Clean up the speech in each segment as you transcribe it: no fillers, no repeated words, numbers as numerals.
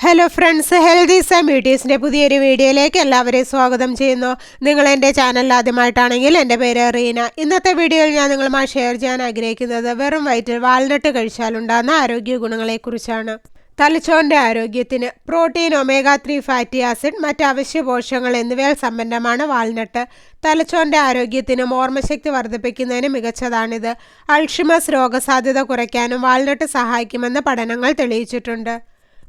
Hello friends, healthies and ബ്യൂട്ടീസിൻ്റെ പുതിയൊരു വീഡിയോയിലേക്ക് എല്ലാവരെയും സ്വാഗതം ചെയ്യുന്നു. നിങ്ങൾ എൻ്റെ ചാനൽ ആദ്യമായിട്ടാണെങ്കിൽ എൻ്റെ പേര് റീന. ഇന്നത്തെ വീഡിയോയിൽ ഞാൻ നിങ്ങളുമായി ഷെയർ ചെയ്യാൻ ആഗ്രഹിക്കുന്നത് വെറും വയറ്റിൽ വാൾനട്ട് കഴിച്ചാലുണ്ടാകുന്ന ആരോഗ്യ ഗുണങ്ങളെക്കുറിച്ചാണ്. തലച്ചോറിൻ്റെ ആരോഗ്യത്തിന് പ്രോട്ടീൻ, ഒമേഗ 3 ഫാറ്റി ആസിഡ്, മറ്റ് അവശ്യ പോഷകങ്ങൾ എന്നിവയാൽ സമ്പന്നമാണ് വാൾനട്ട്. തലച്ചോറിൻ്റെ ആരോഗ്യത്തിനും ഓർമ്മശക്തി വർദ്ധിപ്പിക്കുന്നതിനും മികച്ചതാണിത്. അൾഷിമേഴ്സ് രോഗസാധ്യത കുറയ്ക്കാനും വാൾനട്ട് സഹായിക്കുമെന്ന് പഠനങ്ങൾ തെളിയിച്ചിട്ടുണ്ട്.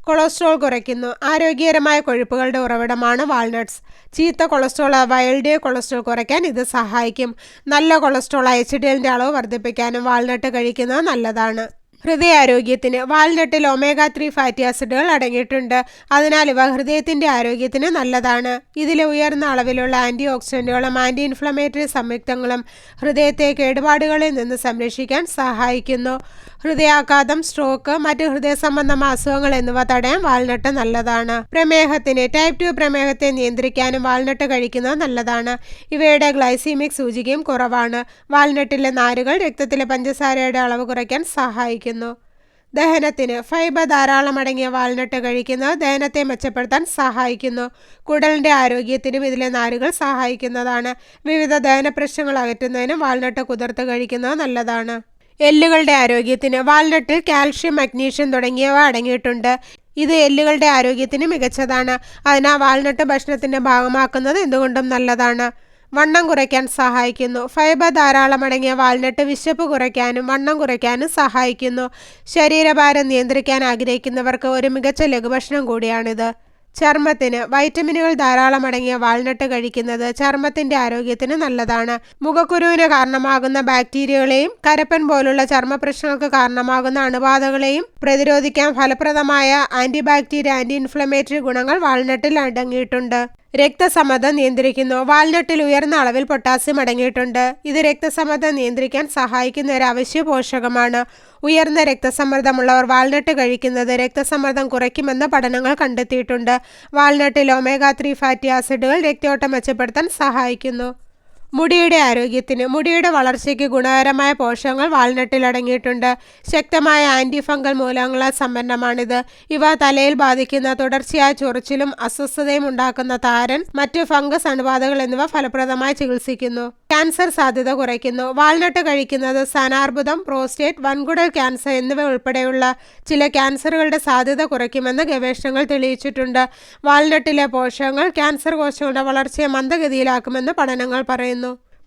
കൊളസ്ട്രോൾ കുറയ്ക്കുന്നു. ആരോഗ്യകരമായ കൊഴുപ്പുകളുടെ ഉറവിടമാണ് വാൾനട്ട്സ്. ചീത്ത കൊളസ്ട്രോൾ അഥവാ LDL കൊളസ്ട്രോൾ കുറയ്ക്കാൻ ഇത് സഹായിക്കും. നല്ല കൊളസ്ട്രോൾ HDLൻ്റെ അളവ് വർദ്ധിപ്പിക്കാനും വാൾനട്ട് കഴിക്കുന്നത് നല്ലതാണ്. ഹൃദയാരോഗ്യത്തിന് വാൾനട്ടിൽ ഒമേഗ 3 ഫാറ്റി ആസിഡുകൾ അടങ്ങിയിട്ടുണ്ട്. അതിനാൽ ഇവ ഹൃദയത്തിൻ്റെ ആരോഗ്യത്തിന് നല്ലതാണ്. ഇതിലെ ഉയർന്ന അളവിലുള്ള ആൻറ്റി ഓക്സിഡൻറ്റുകളും ആൻറ്റി ഇൻഫ്ലമേറ്ററി സംയുക്തങ്ങളും ഹൃദയത്തെ കേടുപാടുകളിൽ നിന്ന് സംരക്ഷിക്കാൻ സഹായിക്കുന്നു. ഹൃദയാഘാതം, സ്ട്രോക്ക്, മറ്റ് ഹൃദയ സംബന്ധമായ അസുഖങ്ങൾ എന്നിവ തടയാൻ വാൾനട്ട് നല്ലതാണ്. പ്രമേഹത്തിന് ടൈപ്പ് 2 പ്രമേഹത്തെ നിയന്ത്രിക്കാനും വാൾനട്ട് കഴിക്കുന്നത് നല്ലതാണ്. ഇവയുടെ ഗ്ലൈസീമിക് സൂചികയും കുറവാണ്. വാൾനട്ടിലെ നാരുകൾ രക്തത്തിലെ പഞ്ചസാരയുടെ അളവ് കുറയ്ക്കാൻ സഹായിക്കുന്നു. ദഹനത്തിന് ഫൈബർ ധാരാളം അടങ്ങിയ വാൾനട്ട് കഴിക്കുന്നത് ദഹനത്തെ മെച്ചപ്പെടുത്താൻ സഹായിക്കുന്നു. കുടലിൻ്റെ ആരോഗ്യത്തിനും ഇതിലെ നാരുകൾ സഹായിക്കുന്നതാണ്. വിവിധ ദഹന പ്രശ്നങ്ങൾ അകറ്റുന്നതിനും വാൾനട്ട് കുതിർത്ത് കഴിക്കുന്നത് നല്ലതാണ്. എല്ലുകളുടെ ആരോഗ്യത്തിന് വാൾനട്ടിൽ കാൽഷ്യം, മഗ്നീഷ്യം തുടങ്ങിയവ അടങ്ങിയിട്ടുണ്ട്. ഇത് എല്ലുകളുടെ ആരോഗ്യത്തിന് മികച്ചതാണ്. അതിനാൽ വാൾനട്ട് ഭക്ഷണത്തിൻ്റെ ഭാഗമാക്കുന്നത് എന്തുകൊണ്ടും നല്ലതാണ്. വണ്ണം കുറയ്ക്കാൻ സഹായിക്കുന്നു. ഫൈബർ ധാരാളം അടങ്ങിയ വാൾനട്ട് വിശപ്പ് കുറയ്ക്കാനും വണ്ണം കുറയ്ക്കാനും സഹായിക്കുന്നു. ശരീരഭാരം നിയന്ത്രിക്കാൻ ആഗ്രഹിക്കുന്നവർക്ക് ഒരു മികച്ച ലഘുഭക്ഷണം കൂടിയാണിത്. ചർമ്മത്തിന് വൈറ്റമിനുകൾ ധാരാളം അടങ്ങിയ വാൾനട്ട് കഴിക്കുന്നത് ചർമ്മത്തിൻ്റെ ആരോഗ്യത്തിന് നല്ലതാണ്. മുഖക്കുരുവിന് കാരണമാകുന്ന ബാക്ടീരിയകളെയും കരപ്പൻ പോലുള്ള ചർമ്മ പ്രശ്നങ്ങൾക്ക് കാരണമാകുന്ന അണുബാധകളെയും പ്രതിരോധിക്കാൻ ഫലപ്രദമായ ആൻറ്റിബാക്ടീരിയ, ആൻറ്റി ഇൻഫ്ലമേറ്ററി ഗുണങ്ങൾ വാൾനട്ടിൽ അടങ്ങിയിട്ടുണ്ട്. രക്തസമ്മർദ്ദം നിയന്ത്രിക്കുന്നു. വാൾനട്ടിൽ ഉയർന്ന അളവിൽ പൊട്ടാസ്യം അടങ്ങിയിട്ടുണ്ട്. ഇത് രക്തസമ്മർദ്ദം നിയന്ത്രിക്കാൻ സഹായിക്കുന്ന ഒരു അവശ്യ പോഷകമാണ്. ഉയർന്ന രക്തസമ്മർദ്ദമുള്ളവർ വാൾനട്ട് കഴിക്കുന്നത് രക്തസമ്മർദ്ദം കുറയ്ക്കുമെന്ന് പഠനങ്ങൾ കണ്ടെത്തിയിട്ടുണ്ട്. വാൾനട്ടിൽ ഒമേഗ 3 ഫാറ്റി ആസിഡുകൾ രക്തയോട്ടം മെച്ചപ്പെടുത്താൻ സഹായിക്കുന്നു. മുടിയുടെ ആരോഗ്യത്തിന് മുടിയുടെ വളർച്ചയ്ക്ക് ഗുണകരമായ പോഷകങ്ങൾ വാൾനട്ടിൽ അടങ്ങിയിട്ടുണ്ട്. ശക്തമായ ആൻറ്റി ഫംഗൽ മൂലകങ്ങളാൽ സമ്പന്നമാണിത്. ഇവ തലയിൽ ബാധിക്കുന്ന തുടർച്ചയായ ചൊറിച്ചിലും അസ്വസ്ഥതയും ഉണ്ടാക്കുന്ന താരൻ, മറ്റ് ഫംഗസ് അണുബാധകൾ എന്നിവ ഫലപ്രദമായി ചികിത്സിക്കുന്നു. ക്യാൻസർ സാധ്യത കുറയ്ക്കുന്നു. വാൾനട്ട് കഴിക്കുന്നത് സ്ഥാനാർബുദം, പ്രോസ്റ്റേറ്റ്, വൻകുടൽ ക്യാൻസർ എന്നിവ ഉൾപ്പെടെയുള്ള ചില ക്യാൻസറുകളുടെ സാധ്യത കുറയ്ക്കുമെന്ന് ഗവേഷണങ്ങൾ തെളിയിച്ചിട്ടുണ്ട്. വാൾനട്ടിലെ പോഷകങ്ങൾ ക്യാൻസർ കോശങ്ങളുടെ വളർച്ചയെ മന്ദഗതിയിലാക്കുമെന്ന് പഠനങ്ങൾ പറയുന്നു.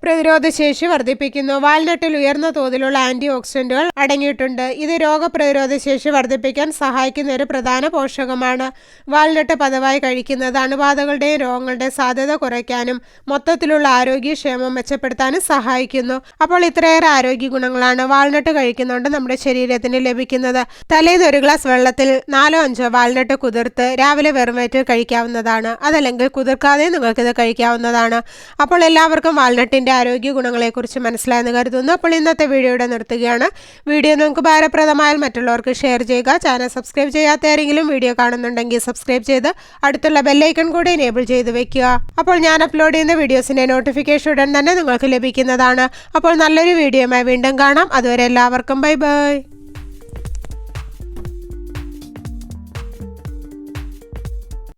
പ്രതിരോധശേഷി വർദ്ധിപ്പിക്കുന്നു. വാൾനട്ടിൽ ഉയർന്ന തോതിലുള്ള ആൻറ്റി ഓക്സിഡൻറ്റുകൾ അടങ്ങിയിട്ടുണ്ട്. ഇത് രോഗപ്രതിരോധ ശേഷി വർദ്ധിപ്പിക്കാൻ സഹായിക്കുന്ന ഒരു പ്രധാന പോഷകമാണ്. വാൾനട്ട് പതിവായി കഴിക്കുന്നത് അണുബാധകളുടെയും രോഗങ്ങളുടെയും സാധ്യത കുറയ്ക്കാനും മൊത്തത്തിലുള്ള ആരോഗ്യക്ഷേമം മെച്ചപ്പെടുത്താനും സഹായിക്കുന്നു. അപ്പോൾ ഇത്രയേറെ ആരോഗ്യ ഗുണങ്ങളാണ് വാൾനട്ട് കഴിക്കുന്നതുകൊണ്ട് നമ്മുടെ ശരീരത്തിന് ലഭിക്കുന്നത്. തലേന്ന് ഒരു ഗ്ലാസ് വെള്ളത്തിൽ 4-5 വാൾനട്ട് കുതിർത്ത് രാവിലെ വെറും വയറ്റിൽ കഴിക്കാവുന്നതാണ്. അതല്ലെങ്കിൽ കുതിർക്കാതെ നിങ്ങൾക്കിത് കഴിക്കാവുന്നതാണ്. അപ്പോൾ എല്ലാവർക്കും വാൾനട്ടിൻ്റെ ആരോഗ്യ ഗുണങ്ങളെക്കുറിച്ച് മനസ്സിലായെന്ന് കരുതുന്നു. അപ്പോൾ ഇന്നത്തെ വീഡിയോയുടെ നിർത്തുകയാണ്. വീഡിയോ നിങ്ങൾക്ക് ഉപകാരപ്രദമായാൽ മറ്റുള്ളവർക്ക് ഷെയർ ചെയ്യുക. ചാനൽ സബ്സ്ക്രൈബ് ചെയ്യാത്ത ആരെങ്കിലും വീഡിയോ കാണുന്നുണ്ടെങ്കിൽ സബ്സ്ക്രൈബ് ചെയ്ത് അടുത്തുള്ള ബെല്ലൈക്കൺ കൂടി എനേബിൾ ചെയ്ത് വെക്കുക. അപ്പോൾ ഞാൻ അപ്ലോഡ് ചെയ്യുന്ന വീഡിയോസിൻ്റെ നോട്ടിഫിക്കേഷൻ ഉടൻ തന്നെ നിങ്ങൾക്ക് ലഭിക്കുന്നതാണ്. അപ്പോൾ നല്ലൊരു വീഡിയോയുമായി വീണ്ടും കാണാം. അതുവരെ എല്ലാവർക്കും ബൈ ബൈ.